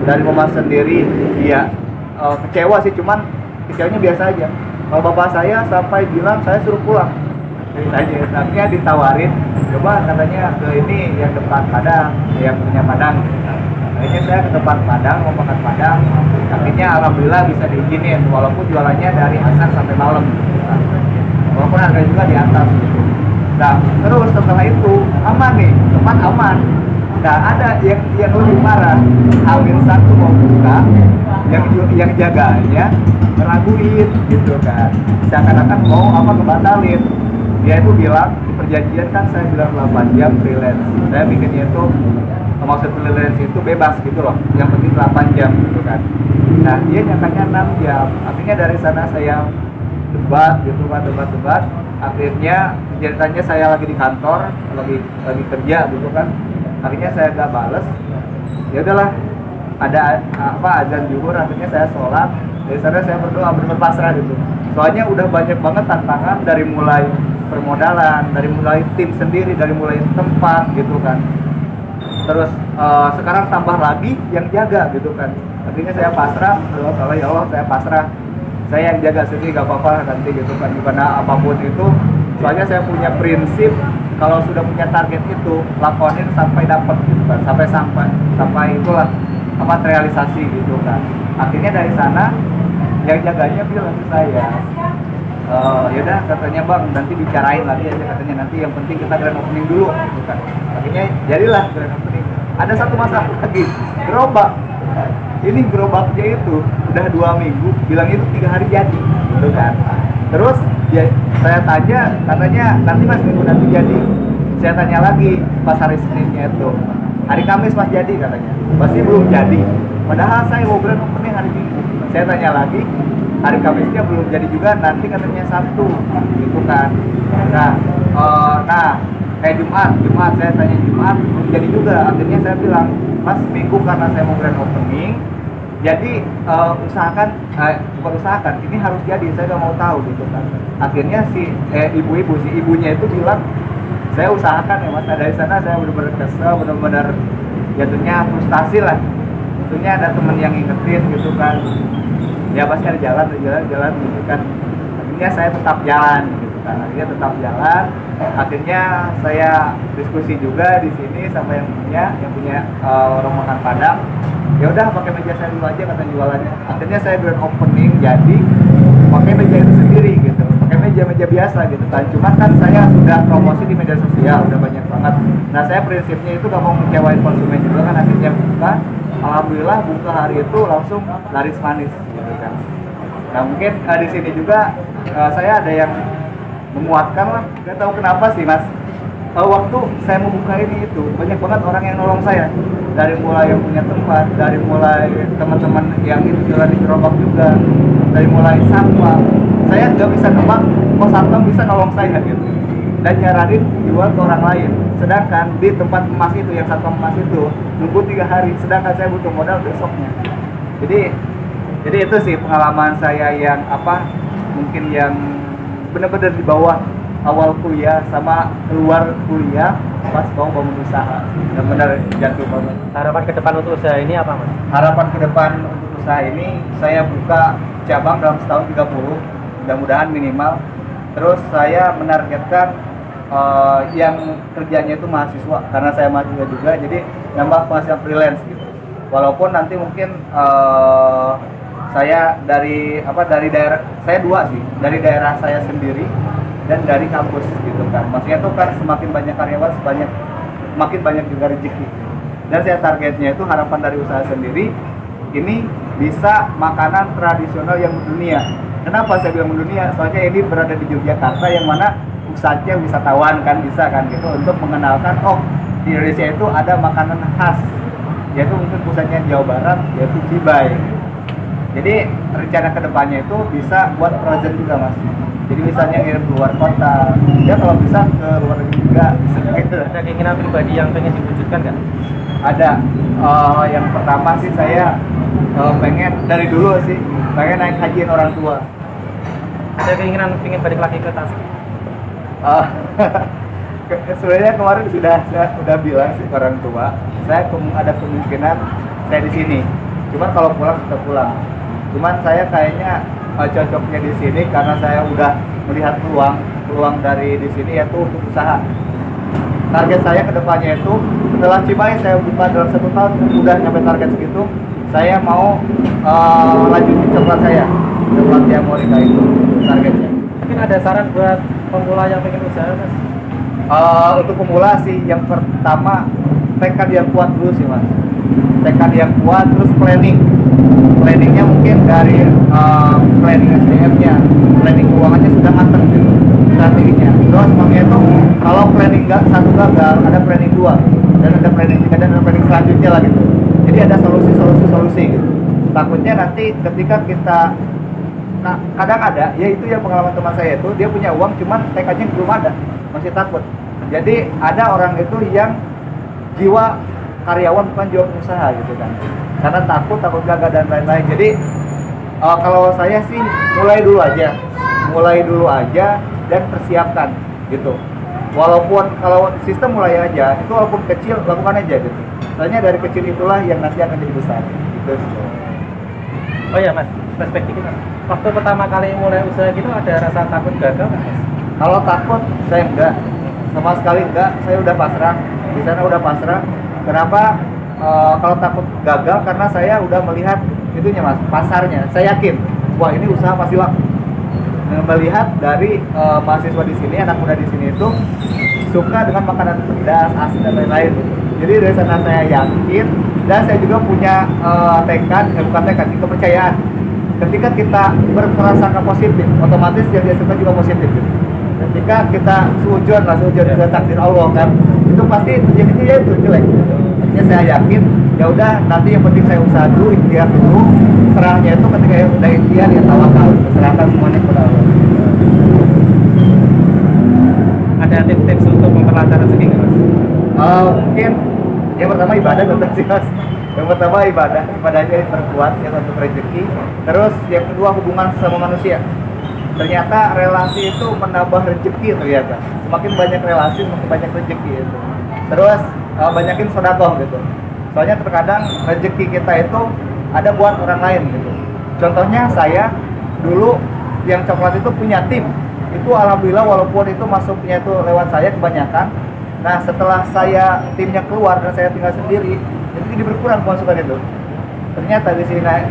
Dari mama sendiri, iya kecewa sih, cuman kecewanya biasa aja. Kalau bapak saya sampai bilang saya suruh pulang ceritanya. Akhirnya ditawarin, coba katanya ke ini yang depan Padang, yang punya Padang. Akhirnya saya ke tempat Padang, mau makan Padang. Akhirnya alhamdulillah bisa diizinin, walaupun jualannya dari asar sampai malam. Walaupun harganya juga di atas gitu. Nah, terus setelah itu aman nih, tempat aman. Nah, ada yang lebih parah. Hamil satu mau buka, yang jaganya ngeraguin gitu kan. Seakan-akan mau apa ngebatalin. Dia itu bilang di perjanjian kan saya bilang 8 jam freelance. Saya bikinnya itu maksud freelance itu bebas gitu loh. Yang penting 8 jam gitu kan. Nah, dia nyangkanya 6 jam. Artinya dari sana saya debat gitu kan, debat. Akhirnya ceritanya saya lagi di kantor, lagi kerja gitu kan. Akhirnya saya gak bales. Ya udahlah, ada apa azan zuhur, akhirnya saya sholat. Dari sana saya berdoa, berpasrah gitu. Soalnya udah banyak banget tantangan, dari mulai permodalan, dari mulai tim sendiri, dari mulai tempat gitu kan. Terus sekarang tambah lagi yang jaga gitu kan. Akhirnya saya pasrah, kalau ya Allah saya pasrah, saya yang jaga sendiri, gak apa-apa nanti gitu kan. Karena apapun itu, soalnya saya punya prinsip, kalau sudah punya target itu lakonin sampai dapat gitu kan, sampai itulah apa terrealisasi gitu kan. Akhirnya dari sana yang jaganya bilang ke saya, yaudah katanya bang nanti bicarain lagi aja katanya, nanti yang penting kita grand opening dulu gitu kan. Akhirnya jadilah grand opening. Ada satu masalah lagi, gerobak. Ini gerobaknya itu udah 2 minggu, bilang itu 3 hari jadi gitu kan. Terus ya, saya tanya, katanya nanti mas minggu nanti jadi. Saya tanya lagi pas hari Seninnya itu, hari Kamis mas jadi katanya, pasti belum jadi. Padahal saya mau grand opening hari Minggu. Saya tanya lagi, hari Kamisnya belum jadi juga, nanti katanya Sabtu gitu kan. Nah Jumat saya tanya, Jumat belum jadi juga. Akhirnya saya bilang, mas Minggu karena saya mau grand opening, jadi bukan usahakan, ini harus jadi, saya gak mau tahu gitu kan. Akhirnya si ibunya itu bilang, saya usahakan ya mas. Nah, dari sana saya benar-benar kesel, benar-benar jatuhnya frustasi lah. Tentunya ada teman yang ingetin gitu kan, ya pasti ada jalan gitu kan. Akhirnya saya tetap jalan gitu kan. Akhirnya saya diskusi juga di sini sama yang punya warung makan Padang. Ya udah pakai meja saya dulu aja kata jualannya. Akhirnya saya grand opening jadi pakai meja itu sendiri gitu, pakai meja biasa gitu kan. Cuma kan saya sudah promosi di media sosial udah banyak banget. Nah, saya prinsipnya itu gak mau mengecewain konsumen juga kan. Akhirnya buka, alhamdulillah buka hari itu langsung laris manis gitu kan. Nah, mungkin di sini juga saya ada yang menguatkan lah. Gak tahu kenapa sih mas, waktu saya mau buka ini itu banyak banget orang yang nolong saya, dari mulai yang punya tempat, dari mulai teman-teman yang itu jualan di gerobak juga, dari mulai satpam. Saya nggak bisa nebak kok satpam bisa nolong saya gitu dan nyaranin jual ke orang lain, sedangkan di tempat emas itu, yang satpam emas itu nunggu 3 hari, sedangkan saya butuh modal besoknya. Jadi itu sih pengalaman saya yang mungkin yang benar-benar di bawah awal kuliah sama keluar kuliah pas mau bangun usaha, benar-benar jatuh banget. Harapan ke depan untuk usaha ini apa mas? Harapan ke depan untuk usaha ini, saya buka cabang dalam setahun 30, mudah-mudahan minimal. Terus saya menargetkan yang kerjanya itu mahasiswa, karena saya mahasiswa juga, jadi nambah penghasilan freelance gitu. Walaupun nanti mungkin saya dari daerah saya dua sih, dari daerah saya sendiri dan dari kampus gitu kan. Maksudnya tuh kan semakin banyak karyawan, makin banyak juga rezeki. Dan saya targetnya itu, harapan dari usaha sendiri ini bisa makanan tradisional yang mendunia. Kenapa saya bilang mendunia? Soalnya ini berada di Yogyakarta, yang mana pusatnya wisatawan kan, bisa kan gitu, untuk mengenalkan di Indonesia itu ada makanan khas, yaitu mungkin pusatnya Jawa Barat, yaitu Cibai. Jadi rencana kedepannya itu bisa buat frozen juga mas. Jadi misalnya ngirim ke luar kota, ya kalau bisa ke luar negeri juga bisa gitu. Ada keinginan pribadi yang pengen diwujudkan kan? Ada. Yang pertama sih saya pengen, dari dulu sih pengen naik hajiin orang tua. Ada keinginan pengen balik lagi ke Tasik? Sebenarnya kemarin sudah bilang sih ke orang tua, saya ada kemungkinan saya di sini. Cuman kalau pulang tetap pulang. Cuman saya kayaknya cocoknya di sini karena saya udah melihat peluang dari di sini yaitu untuk usaha. Target saya ke depannya itu setelah Cimahi saya buka dalam 1 tahun udah nyampe target segitu, saya mau lanjutin coklat saya, coklat yang mau itu targetnya. Mungkin ada saran buat pemula yang pengen usaha, Mas? Untuk pemula sih yang pertama tekad yang kuat dulu sih Mas. Tekad yang kuat, terus planningnya mungkin dari planning SDM-nya, planning keuangannya sudah matang gitu strateginya. Terus makanya itu kalau planning satu gagal, ada planning 2 dan ada planning 3 dan ada planning selanjutnya lah gitu. Jadi ada solusi gitu. Takutnya nanti ketika kita kadang ada, ya itu yang pengalaman teman saya itu dia punya uang cuman tekadnya belum ada, masih takut. Jadi ada orang itu yang jiwa karyawan bukan jiwa pengusaha gitu kan, karena takut gagal dan lain-lain. Jadi kalau saya sih mulai dulu aja dan persiapkan gitu. Walaupun kalau sistem mulai aja itu walaupun kecil lakukan aja gitu. Soalnya dari kecil itulah yang nanti akan jadi besar gitu. Oh ya Mas, perspektif kita. Waktu pertama kali mulai usaha gitu ada rasa takut gagal nggak Mas? Kalau takut saya enggak, sama sekali enggak. Saya udah pasrah, di sana udah pasrah. Kenapa? Kalau takut gagal karena saya udah melihat itunya Mas, pasarnya. Saya yakin, wah ini usaha pasti laku. Melihat dari mahasiswa di sini, anak muda di sini itu suka dengan makanan pedas, asin dan lain-lain. Jadi dari sana saya yakin dan saya juga punya bukan tekad, kepercayaan. Ketika kita berprasangka positif, otomatis yang dia suka juga positif. Gitu. Ketika kita sujud dengan takdir Allah kan, itu pasti terjadinya itu jelek. Artinya saya yakin, ya udah nanti yang penting saya usaha dulu, ikhtiar dulu. Serahnya itu ketika udah ikhtiar ya tawakal, serahkan semuanya kepada Allah. Ada tips-tips untuk memperlancar rezeki nggak Mas? Mungkin yang pertama ibadah tetap sih Mas. Yang pertama ibadahnya diperkuat ya untuk rezeki. Terus yang kedua hubungan sama manusia. Ternyata relasi itu menambah rezeki ternyata. Semakin banyak relasi semakin banyak rezeki itu. Terus banyakin sedekah gitu. Soalnya terkadang rezeki kita itu ada buat orang lain gitu. Contohnya saya dulu yang coklat itu punya tim. Itu alhamdulillah walaupun itu masuknya itu lewat saya kebanyakan. Nah setelah saya timnya keluar dan saya tinggal sendiri, itu jadi berkurang pemasukan itu. Ternyata di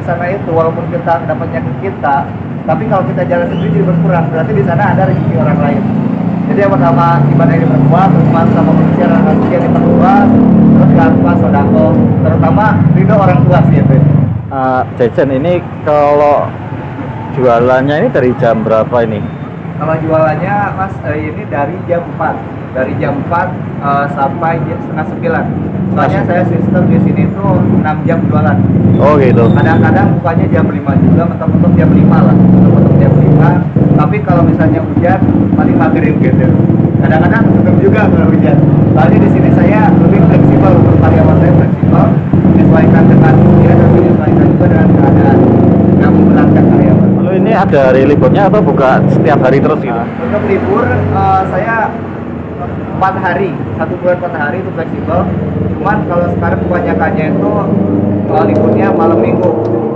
sana itu walaupun kita dapatnya ke kita, tapi kalau kita jalan sendiri jadi berkurang. Berarti di sana ada rezeki orang lain. Jadi yang pertama ibadah yang diperkuat, hubungan sama manusia dan rezeki yang diperluas, terus jangan lupa sedekah, terutama ridho orang tua sih itu. Jajan ini kalau jualannya ini dari jam berapa ini? Kalau jualannya Mas ini dari jam 4 sampai jam setengah 9. Soalnya saya sistem di sini tuh 6 jam jualan. Oh gitu. Kadang-kadang bukanya jam 5 juga, mentok-mentok jam 5 lah. Mentok-mentok jam 5. Tapi kalau misalnya hujan, paling maghrib gitu. Kadang-kadang tutup juga kalau hujan. Soalnya di sini saya lebih fleksibel, untuk karyawan saya fleksibel, menyesuaikan dengan dia dan menyesuaikan juga dengan keadaan. Nggak memberatkan karyawan. Lalu ini ada hari liburnya atau buka setiap hari terus gitu? Untuk libur saya 4 hari, 1 bulan 4 hari itu fleksibel. Cuman kalau sekarang kebanyakannya itu liburnya malam minggu.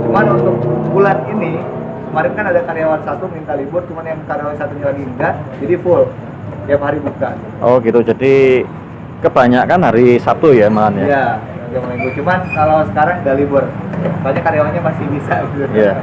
Cuman untuk bulan ini kemarin kan ada karyawan satu minta libur, cuman yang karyawan satunya lagi enggak, jadi full tiap hari buka. Oh gitu, jadi kebanyakan hari Sabtu ya malam ya? Iya, jam minggu. Cuman kalau sekarang udah libur, soalnya karyawannya masih bisa gitu. Iya.